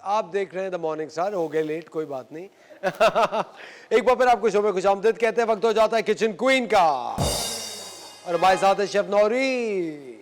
आप देख रहे हैं द मॉर्निंग स्टार। हो गए लेट, कोई बात नहीं। एक बार फिर आपको शो में खुशामदीद कहते हैं। वक्त हो जाता है किचन क्वीन का और हमारे साथ है शेफ नौरीन।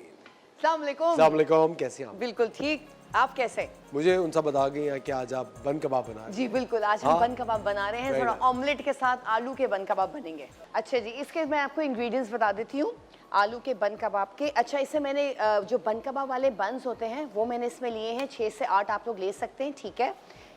अस्सलाम वालेकुम। अस्सलाम वालेकुम, कैसी हैं आप? बिल्कुल ठीक, आप कैसे? मुझे उनसे बता गई हैं कि आज आप बन कबाब बना रहे हैं। जी बिल्कुल, आज हम हाँ? बन कबाब बना रहे हैं। Very थोड़ा nice. ऑमलेट के साथ आलू के बन कबाब बनेंगे। अच्छा जी, इसके मैं आपको इंग्रेडिएंट्स बता देती हूँ आलू के बन कबाब के। अच्छा, इसे मैंने जो बन कबाब वाले बन्स होते हैं वो मैंने इसमें लिए हैं 6 से 8, आप लोग ले सकते हैं, ठीक है।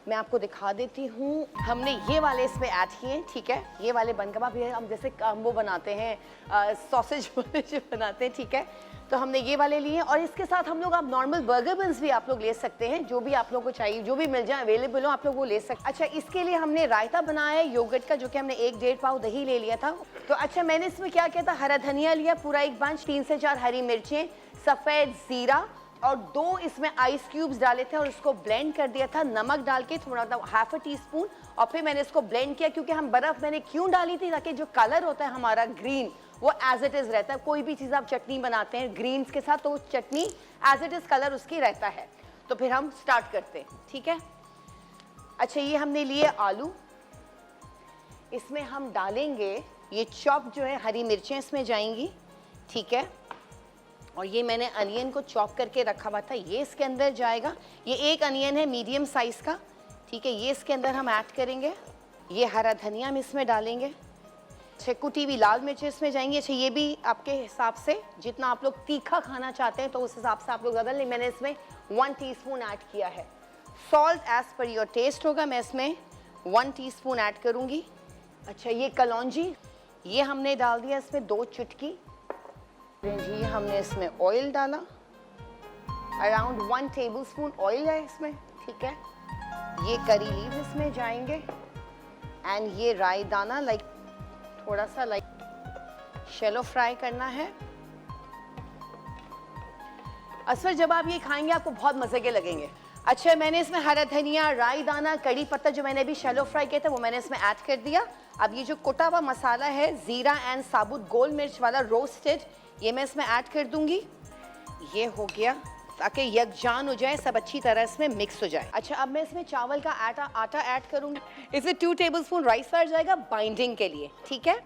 मैं आपको दिखा देती हूँ। हमने ये वाले इसमें ऐड किए हैं, ठीक है। ये वाले बन कबाब, ये हम जैसे वो बनाते हैं सॉसेज जो बनाते हैं, ठीक है। तो हमने ये वाले लिए और इसके साथ हम लोग आप नॉर्मल बर्गर बन्स भी आप लोग ले सकते हैं, जो भी आप लोग को चाहिए, जो भी मिल जाए अवेलेबल हो आप लोग वो ले सकते हैं। अच्छा, इसके लिए हमने रायता बनाया है योगर्ट का, जो कि हमने 1-1.5 पाव दही ले लिया था। तो अच्छा, मैंने इसमें क्या किया था, हरा धनिया लिया पूरा 1 बंच, 3 से 4 हरी मिर्चें, सफ़ेद ज़ीरा और 2 इसमें आइस क्यूब्स डाले थे और इसको ब्लेंड कर दिया था नमक डाल के, थोड़ा ½ टीस्पून। और फिर मैंने इसको ब्लेंड किया, क्योंकि हम बर्फ़ मैंने क्यों डाली थी, ताकि जो कलर होता है हमारा ग्रीन वो एज इट इज़ रहता है। कोई भी चीज़ आप चटनी बनाते हैं ग्रीन्स के साथ तो चटनी एज इट इज़ कलर उसकी रहता है। तो फिर हम स्टार्ट करते हैं, ठीक है। अच्छा, ये हमने लिए आलू, इसमें हम डालेंगे ये चॉप जो है हरी मिर्चें इसमें जाएंगी, ठीक है। और ये मैंने अनियन को चॉप करके रखा हुआ था, ये इसके अंदर जाएगा। ये 1 अनियन है मीडियम साइज़ का, ठीक है। ये इसके अंदर हम ऐड करेंगे। ये हरा धनिया हम इसमें डालेंगे। अच्छा, कुटी हुई लाल मिर्च इसमें जाएंगी। अच्छा, ये भी आपके हिसाब से जितना आप लोग तीखा खाना चाहते हैं तो उस हिसाब से आप लोग ज़्यादा, नहीं मैंने इसमें 1 टीस्पून ऐड किया है। Salt as per your taste होगा, मैं इसमें 1 टीस्पून ऐड करूँगी। अच्छा, ये कलौंजी ये हमने डाल दिया इसमें 2 चुटकी जी। हमने इसमें ऑयल डाला, अराउंड 1 टेबलस्पून ऑयल है इसमें, ठीक है। ये करी लीव्स इसमें जाएंगे एंड ये राई दाना थोड़ा सा शैलो फ्राई करना है। असर जब आप ये खाएंगे आपको बहुत मजे के लगेंगे। अच्छा, मैंने इसमें हरा धनिया, राई दाना, कड़ी पत्ता जो मैंने अभी शैलो फ्राई किया था वो मैंने इसमें ऐड कर दिया। अब ये जो कुटा हुआ मसाला है जीरा एंड साबुत गोल मिर्च वाला रोस्टेड, ये मैं इसमें ऐड कर दूंगी। ये हो गया, ताकि यकजान हो जाए, सब अच्छी तरह इसमें मिक्स हो जाए। अच्छा, अब मैं इसमें चावल का आटा ऐड करूंगी। इसमें 2 टेबलस्पून राइस फ्लावर जाएगा बाइंडिंग के लिए, ठीक है।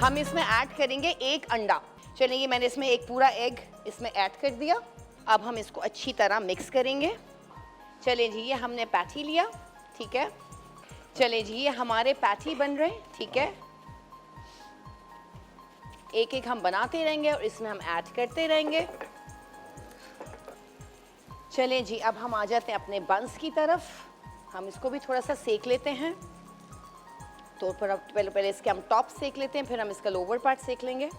हम इसमें ऐड करेंगे 1 अंडा। चलिए, ये मैंने इसमें एक पूरा एग इसमें ऐड कर दिया। अब हम इसको अच्छी तरह मिक्स करेंगे। चलिए जी, ये हमने पैटी लिया, ठीक है। चलिए जी, ये हमारे पैटी बन रहे हैं, ठीक है। एक एक हम बनाते रहेंगे और इसमें हम ऐड करते रहेंगे। चलें जी, अब हम आ जाते हैं अपने बंस की तरफ। हम इसको भी थोड़ा सा सेक लेते हैं। तो पहले इसके हम टॉप सेक लेते हैं, फिर हम इसका लोअर पार्ट सेक लेंगे।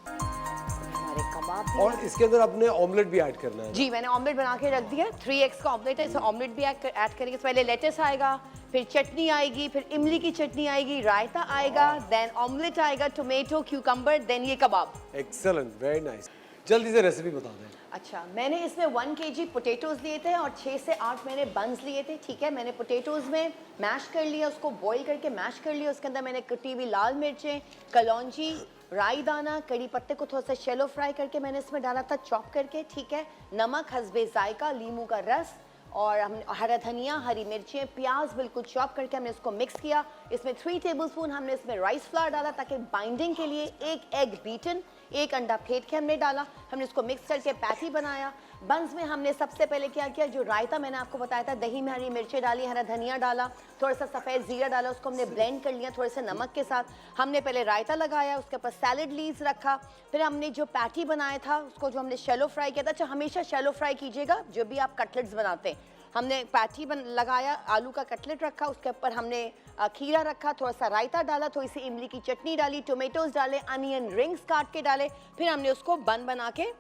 हमारे कबाब और इसके अंदर अपने ऑमलेट भी ऐड करना है। जी, मैंने ऑमलेट बना के रख दिया। 3x का ऑमलेट है, इसमें ऑमलेट भी ऐड करेंगे। पहले लेट्स आएगा, फिर चटनी आएगी, फिर इमली की चटनी आएगी, रायता आएगा, देन ऑमलेट आएगा, टोमेटो, क्यूकम्बर, देन ये कबाब। Excellent, very nice. जल्दी से रेसिपी बता दें। अच्छा, मैंने इसमें 1 kg पोटैटोज़ लिए थे और 6 से 8 मैंने बन्स लिए थे, ठीक है। मैंने पोटैटोज़ में मैश कर लिया, उसको बॉईल करके मैश कर लिया। उसके अंदर मैंने कटी हुई लाल मिर्चें, कलौंजी, राई दाना, कड़ी पत्ते को थोड़ा सा शैलो फ्राई करके मैंने इसमें डाला था चॉप करके, ठीक है। नमक हस्बे जायका, लीमू का रस और हम हरा धनिया, हरी मिर्चें, प्याज बिल्कुल चॉप करके हमने इसको मिक्स किया। इसमें 3 टेबलस्पून हमने इसमें राइस फ्लावर डाला, ताकि बाइंडिंग के लिए 1 एग बीटन, 1 अंडा फेंट के हमने डाला। हमने इसको मिक्स करके पैटी बनाया। बंस में हमने सबसे पहले क्या किया, जो रायता मैंने आपको बताया था, दही में हरी मिर्चें डाली, हरा धनिया डाला, थोड़ा सा सफ़ेद ज़ीरा डाला, उसको हमने ब्लेंड कर लिया थोड़े से नमक के साथ। हमने पहले रायता लगाया, उसके ऊपर सैलड लीव्स रखा, फिर हमने जो पैटी बनाया था उसको जो हमने शैलो फ्राई किया था। अच्छा, हमेशा शैलो फ्राई कीजिएगा जब भी आप कटलेट्स बनाते हैं। हमने पैटी लगाया, आलू का कटलेट रखा, उसके ऊपर हमने खीरा रखा, थोड़ा सा रायता डाला, थोड़ी सी इमली की चटनी डाली, टोमेटोज़ डाले, अनियन रिंग्स काट के डाले, फिर हमने उसको बन बना के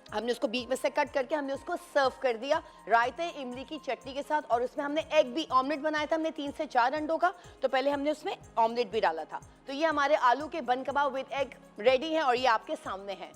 हमने उसको बीच में से कट करके हमने उसको सर्व कर दिया रायते इमली की चटनी के साथ। और उसमें हमने एग भी ऑमलेट बनाया था हमने 3 से 4 अंडों का, तो पहले हमने उसमें ऑमलेट भी डाला था। तो ये हमारे आलू के बन कबाब विद एग रेडी है और ये आपके सामने है।